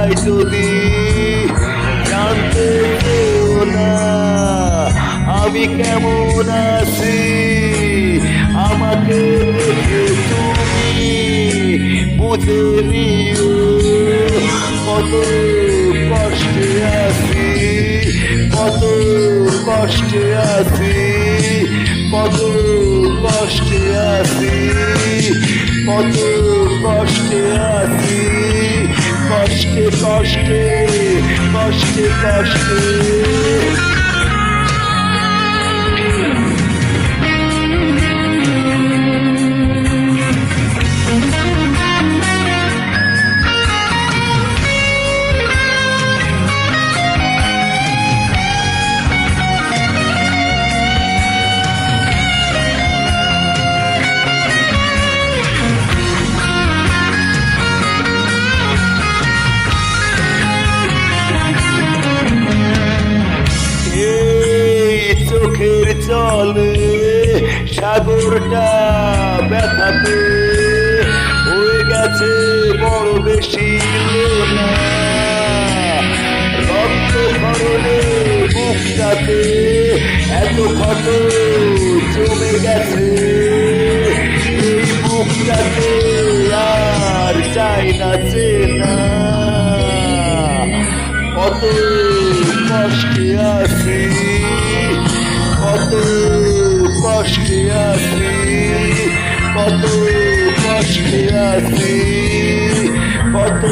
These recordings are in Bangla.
যায় যদি জানতে চেও না আমি কেমন আছি, আমাকে দেখে তুমি বুঝে নিও কত কষ্টে আছি, কত কষ্টে আছি, কত কষ্টে আছি, কত কষ্টে আছি, কষ্টে কষ্টে কষ্টে কষ্টে। চোখের জলে সাগরটা ব্যথাতে হয়ে গেছে বড় বেশি লোনা, রক্ত খরণে বুকটাতে এত ক্ষত জমে গেছে, এই বুকটাতে আর চাই না চেনা, কত কষ্টে আছি, কত কষ্টে আছি, কত কষ্টে আছি, কত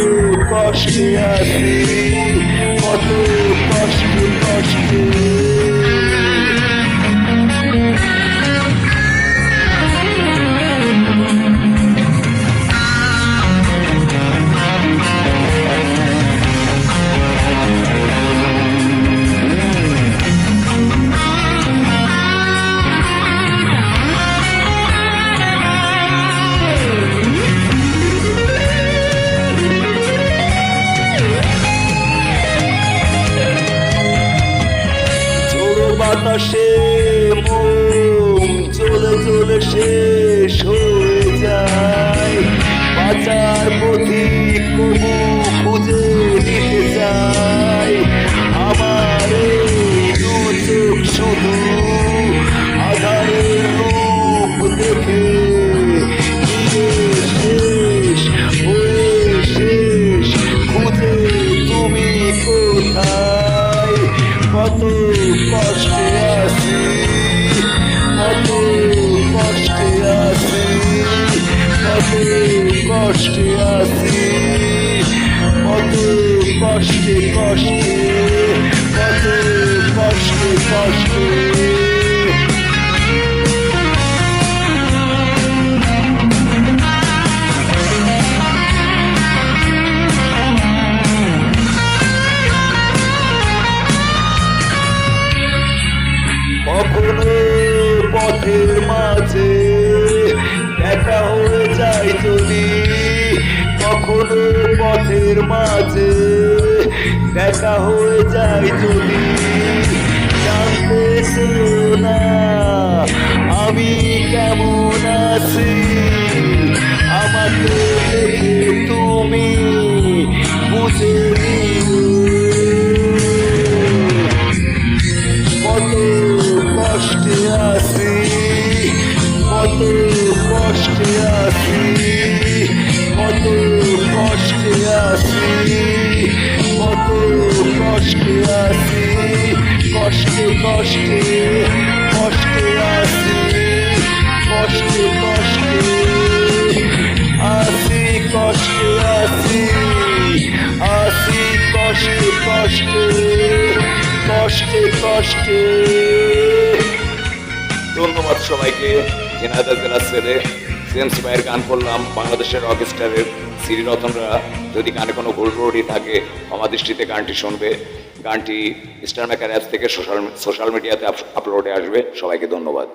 কষ্টে আছি, কত কষ্টে কষ্টে। বাতাসে মন চলে চলে শেষ হয়ে যায়, বাঁচার পথিক কবু খুঁজে নিতে চাই, আমার দু চোখ শুধু আধারের রূপ দেখে শেষ হয়ে শেষ, খুঁজে তুমি কোথায়, কত কষ্টে আছি, কত কষ্টে আছি, কত কষ্টে আছি, কত কষ্টে কষ্টে, কত কষ্টে কষ্টে। কখনো পথের মাঝে দেখা হয়ে যায় যদি, কখনো পথের মাঝে দেখা হয়ে যায় যদি, জানতে চেও না আমি কেমন আছি, আমাকে দেখে তুমি বুঝে নিও কত কষ্টে আছি, কত কষ্টে আছি, কত কষ্টে আছি, কত কষ্টে আছি, কষ্টে কষ্টে কষ্টে আছি, কষ্টে কষ্টে আছি, কষ্টে আছি, আছি কষ্টে কষ্টে কষ্টে কষ্টে। ধন্যবাদ সবাইকে। ঝিনাইদহ জেলার ছেলে জেমস ভাইয়ের গান করলাম, বাংলাদেশের রকস্টারের শ্রীরতনরা। যদি গানে কোনো ভুল ত্রুটি থাকে আমার দৃষ্টিতে গানটি শুনবে। গানটি স্টার মেকার অ্যাপস থেকে সোশ্যাল মিডিয়াতে আপলোডে আসবে। সবাইকে ধন্যবাদ।